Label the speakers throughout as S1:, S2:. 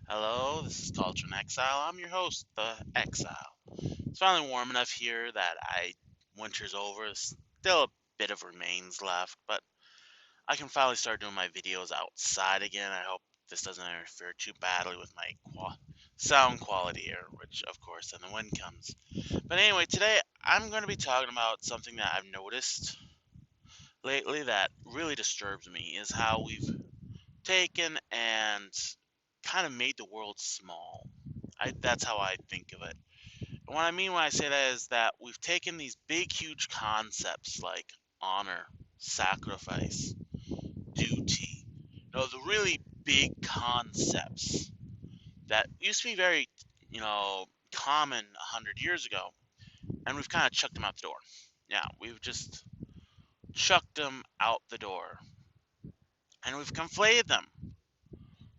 S1: Hello, this is Culture in Exile. I'm your host, the Exile. It's finally warm enough here that winter's over. Still a bit of remains left, but I can finally start doing my videos outside again. I hope this doesn't interfere too badly with my sound quality here, which of course then the wind comes. But anyway, today I'm going to be talking about something that I've noticed lately that really disturbs me is how we've taken and kind of made the world small. That's how I think of it. And what I mean when I say that is that we've taken these big, huge concepts like honor, sacrifice, duty, the really big concepts that used to be very, common 100 years ago, and we've kind of chucked them out the door. Yeah, we've just chucked them out the door, and we've conflated them.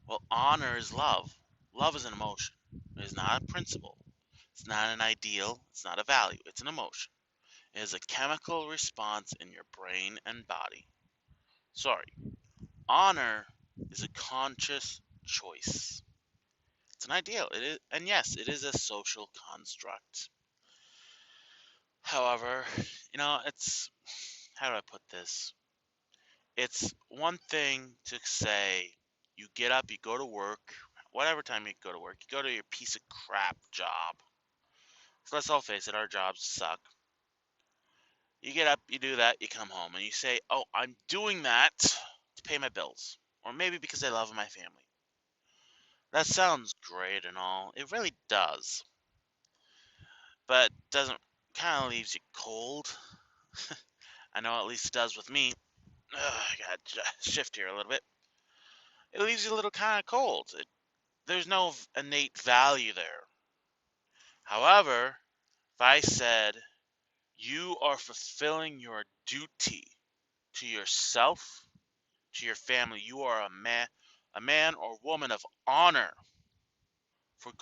S1: Well, honor is love. Love is an emotion. It is not a principle. It's not an ideal. It's not a value. It's an emotion. It is a chemical response in your brain and body. Sorry. Honor is a conscious choice. It's an ideal. It is, and yes, it is a social construct. However, it's how do I put this? It's one thing to say you get up, you go to work, whatever time you go to work, you go to your piece of crap job. So let's all face it, our jobs suck. You get up, you do that, you come home, and you say, "Oh, I'm doing that to pay my bills." Or maybe because I love my family. That sounds great and all. It really does. But doesn't kind of leaves you cold. I know at least it does with me. I gotta shift here a little bit. It leaves you a little kind of cold. There's no innate value there. However, if I said you are fulfilling your duty to yourself, to your family, you are a man or woman of honor for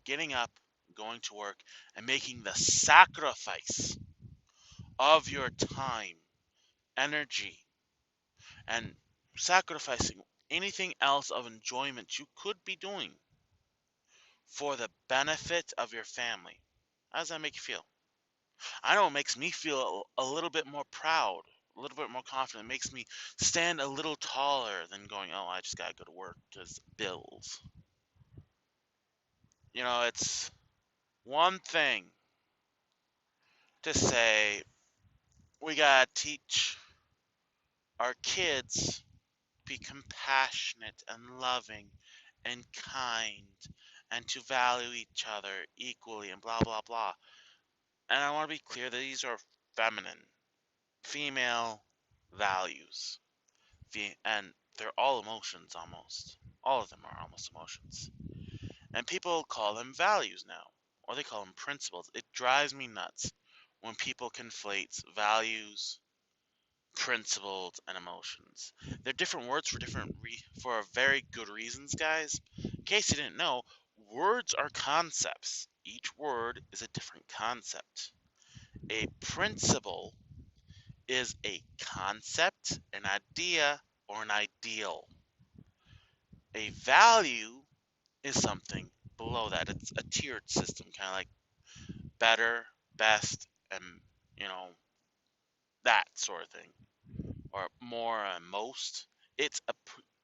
S1: getting up, going to work, and making the sacrifice of your time, energy, and sacrificing anything else of enjoyment you could be doing for the benefit of your family. How does that make you feel? I know it makes me feel a little bit more proud, a little bit more confident. It makes me stand a little taller than going, oh, I just gotta go to work because bills. It's one thing to say we gotta teach our kids be compassionate and loving and kind and to value each other equally and blah blah blah. And I want to be clear that these are feminine, female values. And they're all emotions almost. All of them are almost emotions. And people call them values now, or they call them principles. It drives me nuts when people conflate values, principles, and emotions. They're different words for for very good reasons, guys. In case you didn't know, words are concepts. Each word is a different concept. A principle is a concept, an idea, or an ideal. A value is something below that. It's a tiered system, kind of like better, best, and you know that sort of thing, or more and most. It's a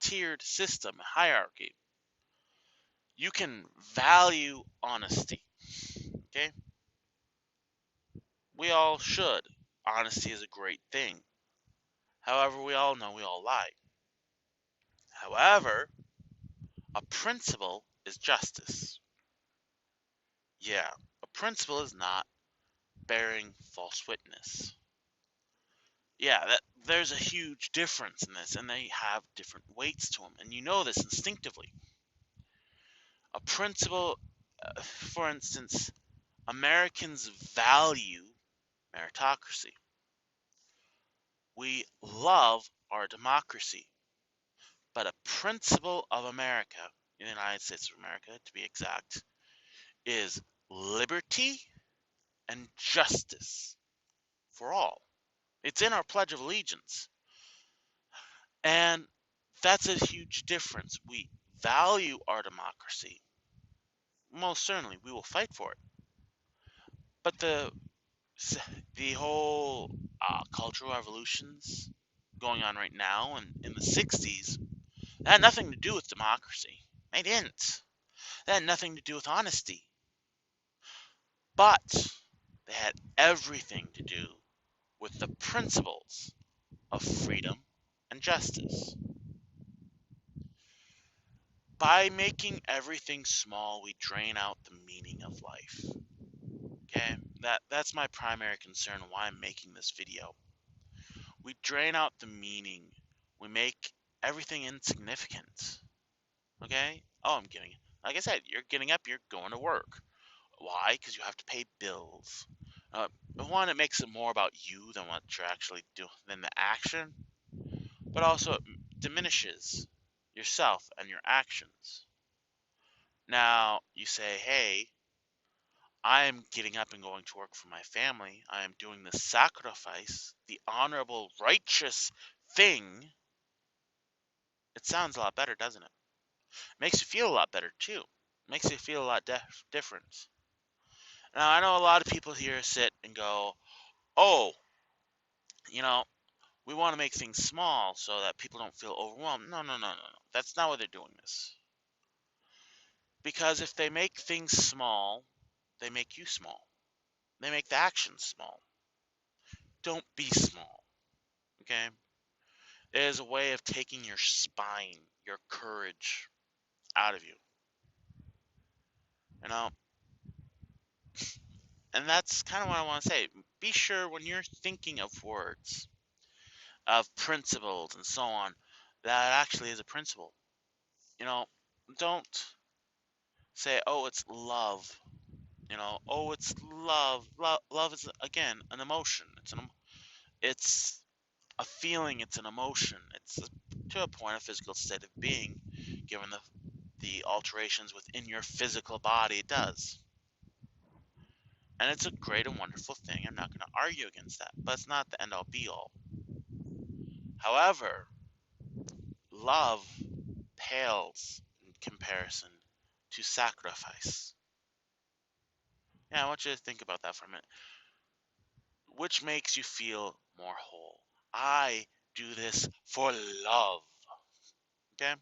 S1: tiered system, hierarchy. You can value honesty. Okay, we all should. Honesty is a great thing. However, we all know we all lie. However, a principle is justice. Yeah, a principle is not bearing false witness. Yeah, there's a huge difference in this, and they have different weights to them, and you know this instinctively. A principle, for instance, Americans value meritocracy. We love our democracy, but a principle of America, in the United States of America to be exact, is liberty and justice for all. It's in our Pledge of Allegiance. And that's a huge difference. We value our democracy, most certainly we will fight for it. But the whole cultural revolutions going on right now and in the 60s, that had nothing to do with democracy. They didn't. That had nothing to do with honesty. But they had everything to do with the principles of freedom and justice. By making everything small, we drain out the meaning of life. Okay? That's my primary concern why I'm making this video. We drain out the meaning. We make everything insignificant. Okay? Oh, like I said, you're getting up, you're going to work. Why? Because you have to pay bills. One, it makes it more about you than what you're actually doing, than the action, but also it diminishes yourself and your actions. Now, you say, hey, I am getting up and going to work for my family. I am doing the sacrifice, the honorable, righteous thing. It sounds a lot better, doesn't it? Makes you feel a lot better, too. Makes you feel a lot different. Now, I know a lot of people here sit and go, oh, you know, we want to make things small so that people don't feel overwhelmed. No, no, no, no, no. That's not why they're doing this. Because if they make things small, they make you small. They make the actions small. Don't be small, okay? It is a way of taking your spine, your courage out of you. You know? And that's kind of what I want to say. Be sure when you're thinking of words, of principles and so on, that actually is a principle. You know, don't say, oh, it's love. You know, oh, it's love. Love is, again, an emotion. It's a feeling. It's an emotion. It's to a point a physical state of being, given the alterations within your physical body it does. And it's a great and wonderful thing. I'm not going to argue against that, but it's not the end all be all. However, love pales in comparison to sacrifice. Yeah, I want you to think about that for a minute. Which makes you feel more whole? I do this for love. Okay?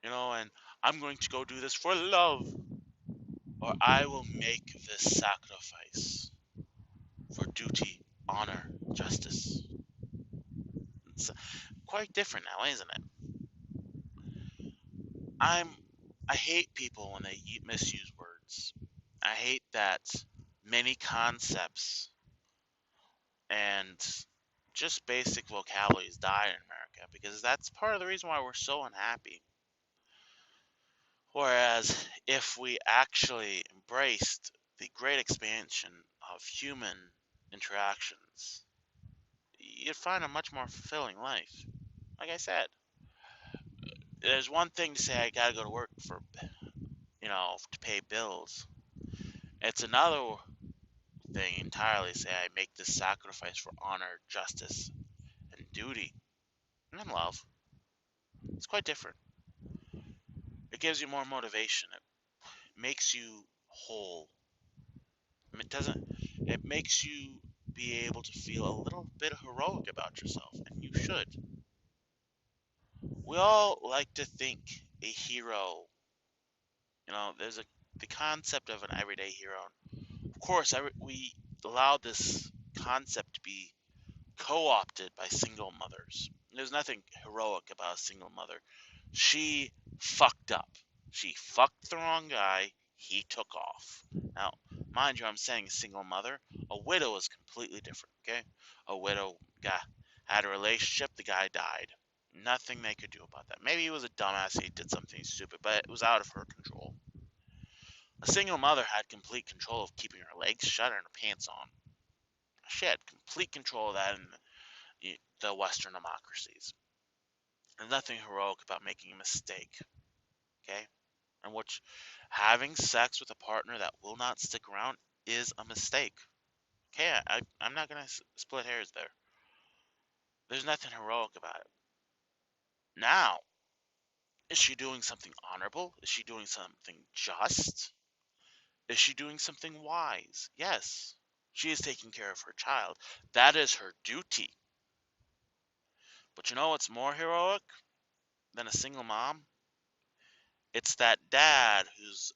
S1: You know, and I'm going to go do this for love. Or I will make this sacrifice for duty, honor, justice. It's quite different now, isn't it? I hate people when they misuse words. I hate that many concepts and just basic vocabularies die in America, because that's part of the reason why we're so unhappy. Whereas if we actually embraced the great expansion of human interactions, you'd find a much more fulfilling life. Like I said, there's one thing to say I gotta go to work for, to pay bills. It's another thing entirely to say I make this sacrifice for honor, justice, and duty, and love. It's quite different. It gives you more motivation. It makes you whole. It makes you be able to feel a little bit heroic about yourself, and you should. We all like to think a hero, there's the concept of an everyday hero. Of course, we allowed this concept to be co-opted by single mothers. There's nothing heroic about a single mother. She fucked up. She fucked the wrong guy. He took off. Now, mind you, I'm saying single mother. A widow is completely different, okay? A widow had a relationship, the guy died. Nothing they could do about that. Maybe he was a dumbass, he did something stupid, but it was out of her control. A single mother had complete control of keeping her legs shut and her pants on. She had complete control of that in the Western democracies. There's nothing heroic about making a mistake, okay? And which having sex with a partner that will not stick around is a mistake. Okay, I'm not going to split hairs there. There's nothing heroic about it. Now, Is she doing something honorable? Is she doing something just? Is she doing something wise? Yes. She is taking care of her child. That is her duty. But you know what's more heroic than a single mom? It's that dad who's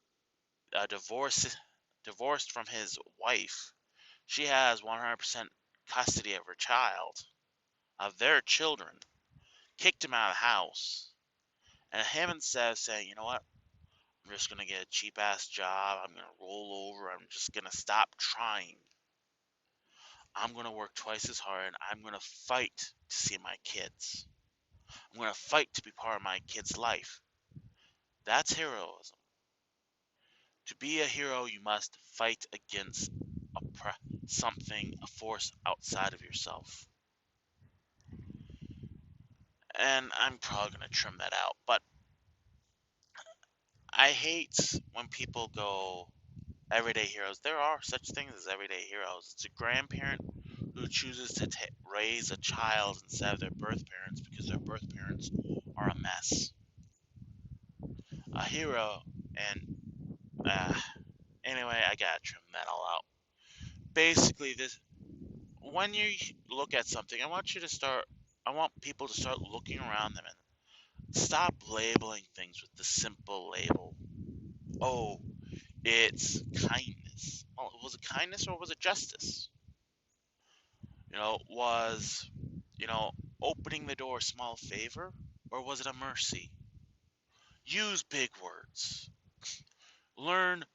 S1: divorced from his wife. She has 100% custody of her child, of their children, kicked him out of the house. And him instead of saying, you know what, I'm just going to get a cheap ass job, I'm going to roll over, I'm just going to stop trying. I'm going to work twice as hard, and I'm going to fight to see my kids. I'm going to fight to be part of my kid's life. That's heroism. To be a hero, you must fight against something, a force outside of yourself. And I'm probably going to trim that out, but I hate when people go everyday heroes. There are such things as everyday heroes. It's a grandparent who chooses to raise a child instead of their birth parents because their birth parents are a mess. A hero, and uh, anyway, I gotta trim that all out. Basically, this when you look at something, I want people to start looking around them and stop labeling things with the simple label. Oh, it's kindness. Well, was it kindness or was it justice? Was, opening the door a small favor or was it a mercy? Use big words. Learn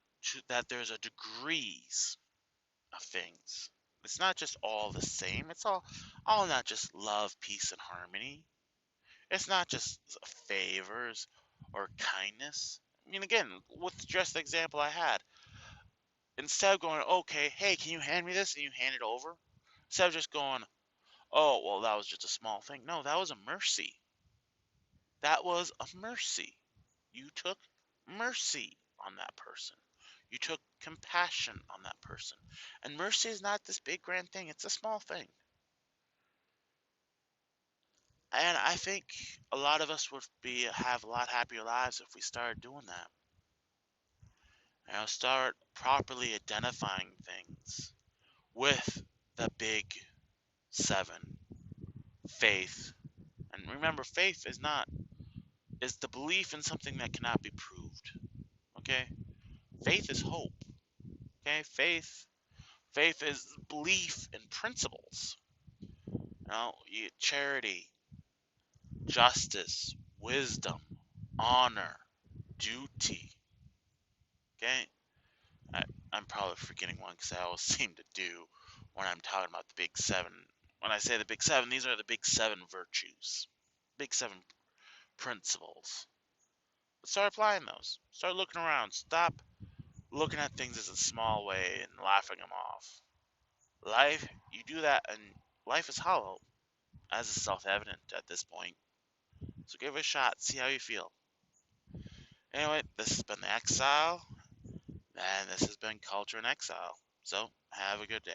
S1: that there's a degrees of things. It's not just all the same. It's all not just love, peace, and harmony. It's not just favors or kindness. I mean, again, with just the example I had, instead of going, okay, hey, can you hand me this? And you hand it over. Instead of just going, oh, well, that was just a small thing. No, that was a mercy. That was a mercy. You took mercy on that person. You took compassion on that person. And mercy is not this big grand thing, it's a small thing. And I think a lot of us would have a lot happier lives if we started doing that. Start properly identifying things with the big seven. Faith. And remember, faith is the belief in something that cannot be proved. Okay? Faith is hope. Okay? Faith is belief in principles. Charity, justice, wisdom, honor, duty. Okay? I, I'm probably forgetting one because I always seem to do when I'm talking about the big seven. When I say the big seven, these are the big seven virtues, big seven principles. Start applying those. Start looking around. Stop looking at things as a small way and laughing them off. Life, you do that, and life is hollow, as is self-evident at this point. So give it a shot. See how you feel. Anyway, this has been The Exile, and this has been Culture in Exile. So, have a good day.